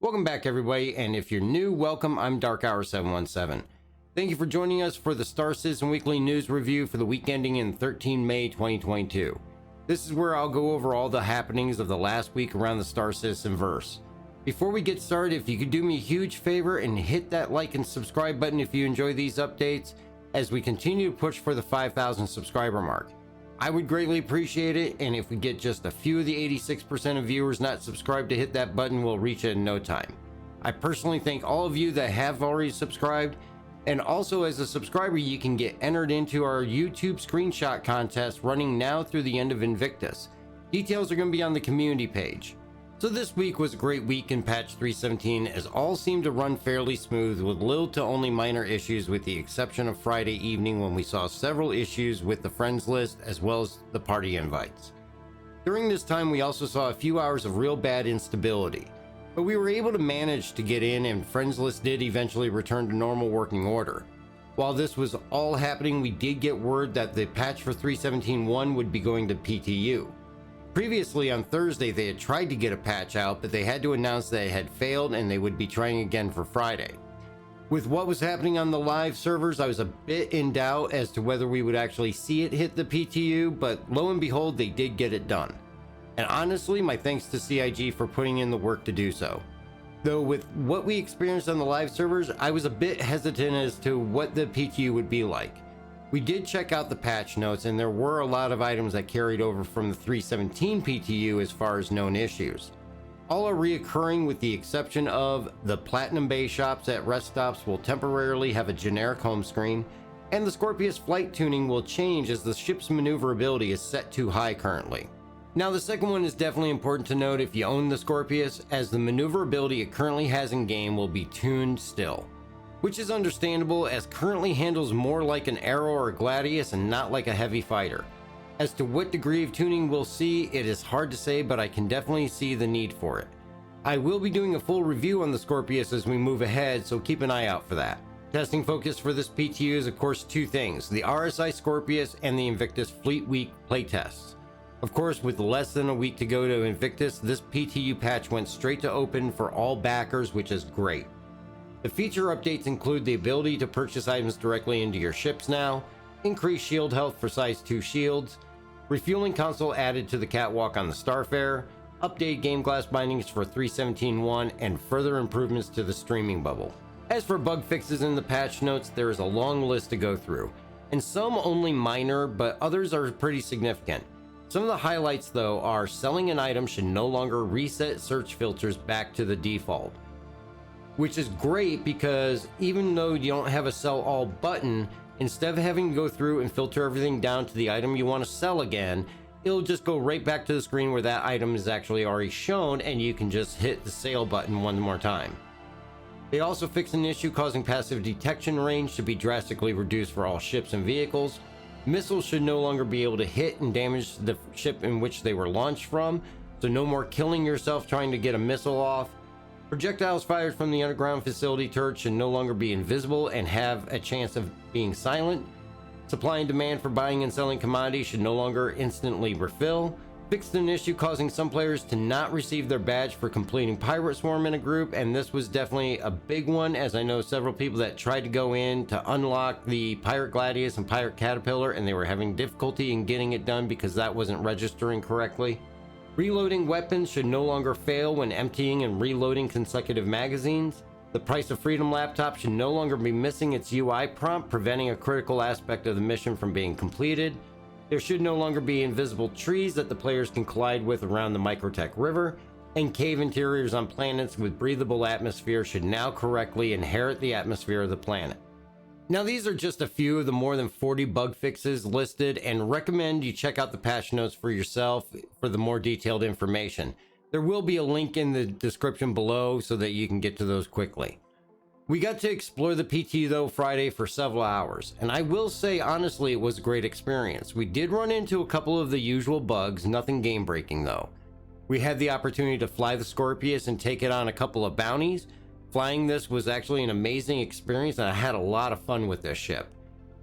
Welcome back everybody, and if you're new, welcome. I'm Darkhour717. Thank you for joining us for the Star Citizen Weekly News Review for the week ending in 13 May 2022. This is where I'll go over all the happenings of the last week around the Star Citizen verse. Before we get started, if you could do me a huge favor and hit that like and subscribe button if you enjoy these updates as we continue to push for the 5,000 subscriber mark. I would greatly appreciate it, and if we get just a few of the 86% of viewers not subscribed to hit that button, we'll reach it in no time. I personally thank all of you that have already subscribed, and also as a subscriber you can get entered into our YouTube screenshot contest running now through the end of Invictus. Details are going to be on the community page. So this week was a great week in patch 317 as all seemed to run fairly smooth with little to only minor issues, with the exception of Friday evening when we saw several issues with the friends list as well as the party invites. During this time we also saw a few hours of real bad instability, but we were able to manage to get in, and friends list did eventually return to normal working order. While this was all happening, we did get word that the patch for 317.1 would be going to PTU. Previously on Thursday they had tried to get a patch out, but they had to announce that it had failed and they would be trying again for Friday. With what was happening on the live servers, I was a bit in doubt as to whether we would actually see it hit the PTU, but lo and behold they did get it done. And honestly, my thanks to CIG for putting in the work to do so. Though with what we experienced on the live servers, I was a bit hesitant as to what the PTU would be like. We did check out the patch notes, and there were a lot of items that carried over from the 317 PTU as far as known issues. All are reoccurring with the exception of the Platinum Bay shops at rest stops will temporarily have a generic home screen, and the Scorpious flight tuning will change as the ship's maneuverability is set too high currently. Now the second one is definitely important to note if you own the Scorpious, as the maneuverability it currently has in game will be tuned still. Which is understandable, as currently handles more like an Arrow or a Gladius and not like a heavy fighter. As to what degree of tuning we'll see, it is hard to say, but I can definitely see the need for it. I will be doing a full review on the Scorpious as we move ahead, so keep an eye out for that. Testing focus for this PTU is of course two things: the RSI Scorpious and the Invictus Fleet Week playtests. Of course, with less than a week to go to Invictus, this PTU patch went straight to open for all backers, which is great. The feature updates include the ability to purchase items directly into your ships now, increased shield health for size 2 shields, refueling console added to the catwalk on the Starfarer, updated game glass bindings for 317.1, and further improvements to the streaming bubble. As for bug fixes in the patch notes, there is a long list to go through, and some only minor, but others are pretty significant. Some of the highlights though are selling an item should no longer reset search filters back to the default. Which is great because even though you don't have a sell all button, instead of having to go through and filter everything down to the item you want to sell again, it'll just go right back to the screen where that item is actually already shown, and you can just hit the sale button one more time. They also fixed an issue causing passive detection range to be drastically reduced for all ships and vehicles. Missiles should no longer be able to hit and damage the ship in which they were launched from, so no more killing yourself trying to get a missile off. Projectiles fired from the underground facility turret should no longer be invisible and have a chance of being silent. Supply and demand for buying and selling commodities should no longer instantly refill. Fixed an issue causing some players to not receive their badge for completing Pirate Swarm in a group, and this was definitely a big one, as I know several people that tried to go in to unlock the Pirate Gladius and Pirate Caterpillar, and they were having difficulty in getting it done because that wasn't registering correctly. Reloading weapons should no longer fail when emptying and reloading consecutive magazines. The Price of Freedom laptop should no longer be missing its UI prompt, preventing a critical aspect of the mission from being completed. There should no longer be invisible trees that the players can collide with around the Microtech River, and cave interiors on planets with breathable atmosphere should now correctly inherit the atmosphere of the planet. Now these are just a few of the more than 40 bug fixes listed, and recommend you check out the patch notes for yourself for the more detailed information. There will be a link in the description below so that you can get to those quickly. We got to explore the PTU though Friday for several hours, and I will say honestly it was a great experience. We did run into a couple of the usual bugs, nothing game breaking though. We had the opportunity to fly the Scorpious and take it on a couple of bounties. Flying this was actually an amazing experience, and I had a lot of fun with this ship.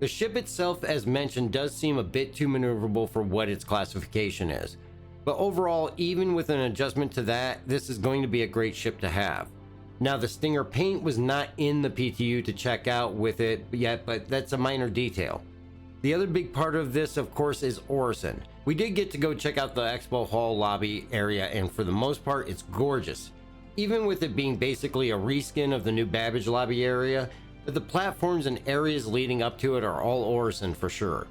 The ship itself, as mentioned, does seem a bit too maneuverable for what its classification is. But overall, even with an adjustment to that, this is going to be a great ship to have. Now, the Stinger paint was not in the PTU to check out with it yet, but that's a minor detail. The other big part of this, of course, is Orison. We did get to go check out the expo hall lobby area, and for the most part, it's gorgeous. Even with it being basically a reskin of the new Babbage lobby area, but the platforms and areas leading up to it are all Orison for sure.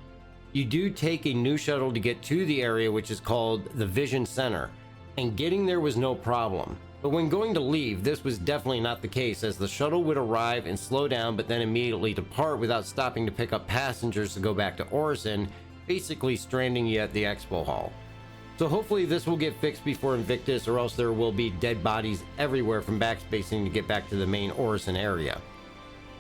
You do take a new shuttle to get to the area, which is called the Vision Center, and getting there was no problem. But when going to leave, this was definitely not the case, as the shuttle would arrive and slow down but then immediately depart without stopping to pick up passengers to go back to Orison, basically stranding you at the expo hall. So hopefully this will get fixed before Invictus, or else there will be dead bodies everywhere from backspacing to get back to the main Orison area.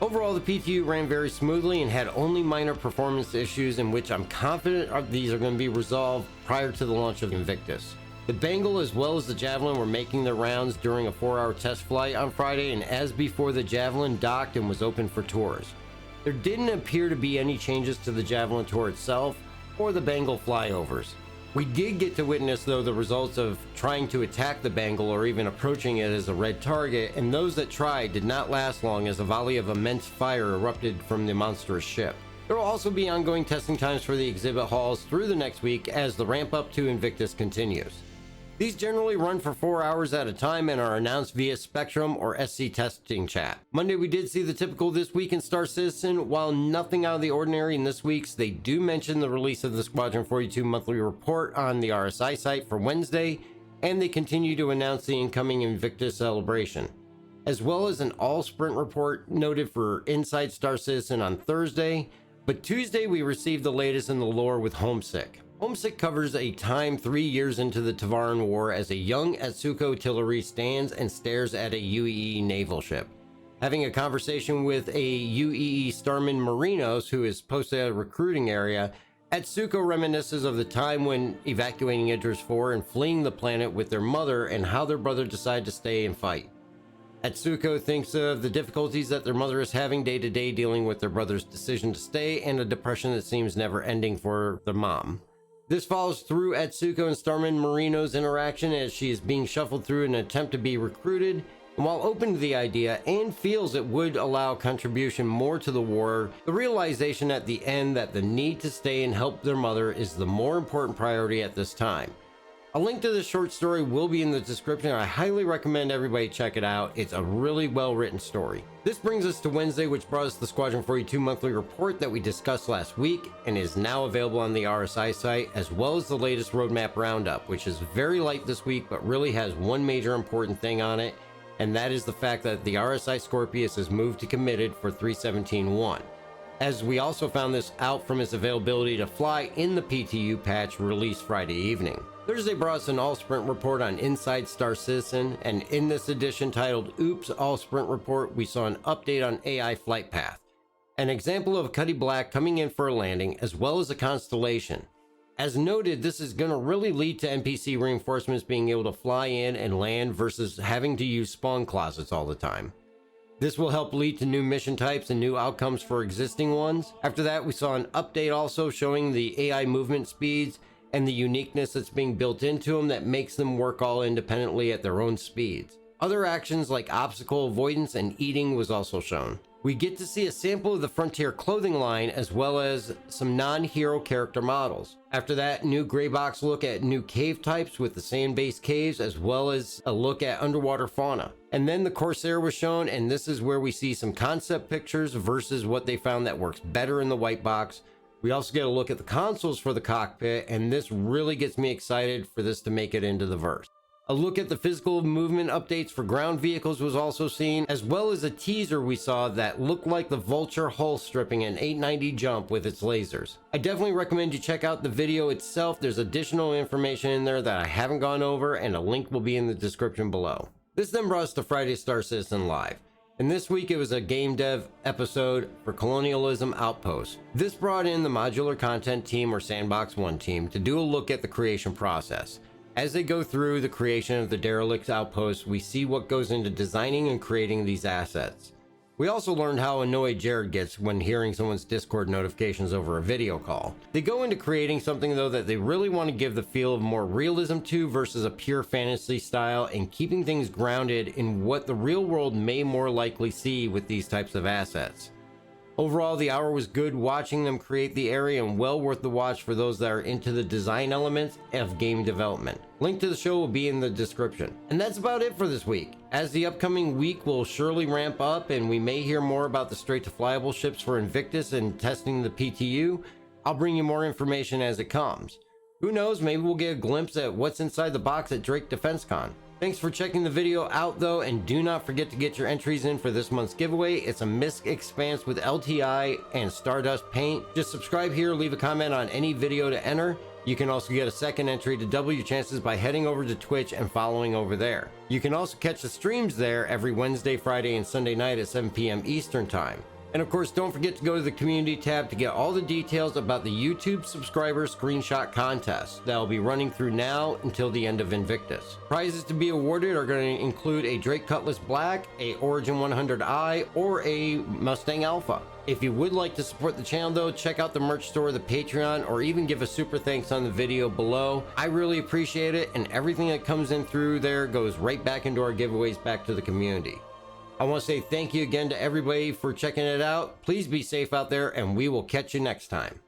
Overall, the PTU ran very smoothly and had only minor performance issues, in which I'm confident these are going to be resolved prior to the launch of Invictus. The Bengal as well as the Javelin were making their rounds during a 4-hour test flight on Friday, and as before, the Javelin docked and was open for tours. There didn't appear to be any changes to the Javelin tour itself or the Bengal flyovers. We did get to witness, though, the results of trying to attack the Bengal or even approaching it as a red target, and those that tried did not last long as a volley of immense fire erupted from the monstrous ship. There will also be ongoing testing times for the exhibit halls through the next week as the ramp up to Invictus continues. These generally run for 4 hours at a time and are announced via Spectrum or SC testing chat. Monday, we did see the typical This Week in Star Citizen. While nothing out of the ordinary in this week's, they do mention the release of the Squadron 42 monthly report on the RSI site for Wednesday, and they continue to announce the incoming Invictus celebration, as well as an all-sprint report noted for Inside Star Citizen on Thursday. But Tuesday, we received the latest in the lore with Homesick. Homesick covers a time 3 years into the Tavaran War as a young Atsuko Tillery stands and stares at a UEE naval ship. Having a conversation with a UEE Starman Marinos who is posted at a recruiting area, Atsuko reminisces of the time when evacuating Idris 4 and fleeing the planet with their mother and how their brother decided to stay and fight. Atsuko thinks of the difficulties that their mother is having day to day dealing with their brother's decision to stay and a depression that seems never ending for their mom. This follows through Atsuko and Starman Marino's interaction as she is being shuffled through in an attempt to be recruited, and while open to the idea and feels it would allow contribution more to the war, the realization at the end that the need to stay and help their mother is the more important priority at this time. A link to this short story will be in the description. I highly recommend everybody check it out. It's a really well written story. This brings us to Wednesday, which brought us the Squadron 42 monthly report that we discussed last week and is now available on the RSI site, as well as the latest roadmap roundup, which is very light this week but really has one major important thing on it, and that is the fact that the RSI Scorpious is moved to committed for 317.1. As we also found this out from its availability to fly in the PTU patch released Friday evening. Thursday brought us an all-sprint report on Inside Star Citizen, and in this edition titled Oops All-Sprint Report, we saw an update on AI Flight Path, an example of Cuddy Black coming in for a landing, as well as a constellation. As noted, this is going to really lead to NPC reinforcements being able to fly in and land versus having to use spawn closets all the time. This will help lead to new mission types and new outcomes for existing ones. After that, we saw an update also showing the AI movement speeds and the uniqueness that's being built into them that makes them work all independently at their own speeds. Other actions like obstacle avoidance and eating was also shown. We get to see a sample of the Frontier clothing line as well as some non-hero character models. After that, new gray box look at new cave types with the sand-based caves, as well as a look at underwater fauna. And then the Corsair was shown, and this is where we see some concept pictures versus what they found that works better in the white box. We also get a look at the consoles for the cockpit, and this really gets me excited for this to make it into the verse. A look at the physical movement updates for ground vehicles was also seen, as well as a teaser we saw that looked like the Vulture hull stripping an 890 jump with its lasers. I definitely recommend you check out the video itself. There's additional information in there that I haven't gone over, and a link will be in the description below. This then brought us to Friday Star Citizen Live. And this week it was a game dev episode for Colonialism Outpost. This brought in the modular content team or Sandbox 1 team to do a look at the creation process. As they go through the creation of the derelict outpost, we see what goes into designing and creating these assets. We also learned how annoyed Jared gets when hearing someone's Discord notifications over a video call. They go into creating something though that they really want to give the feel of more realism to versus a pure fantasy style, and keeping things grounded in what the real world may more likely see with these types of assets. Overall, the hour was good watching them create the area and well worth the watch for those that are into the design elements of game development. Link to the show will be in the description. And that's about it for this week. As the upcoming week will surely ramp up and we may hear more about the straight to flyable ships for Invictus and testing the PTU, I'll bring you more information as it comes. Who knows, maybe we'll get a glimpse at what's inside the box at Drake Defense Con. Thanks for checking the video out though, and do not forget to get your entries in for this month's giveaway. It's a Misc Expanse with LTI and Stardust paint. Just subscribe here, leave a comment on any video to enter. You can also get a second entry to double your chances by heading over to Twitch and following over there. You can also catch the streams there every Wednesday, Friday, and Sunday night at 7 p.m. Eastern Time. And of course, don't forget to go to the community tab to get all the details about the YouTube subscriber screenshot contest that will be running through now until the end of Invictus. Prizes to be awarded are going to include a Drake Cutlass Black, a Origin 100i, or a Mustang Alpha. If you would like to support the channel though, check out the merch store, the Patreon, or even give a super thanks on the video below. I really appreciate it, and everything that comes in through there goes right back into our giveaways back to the community. I want to say thank you again to everybody for checking it out. Please be safe out there, and we will catch you next time.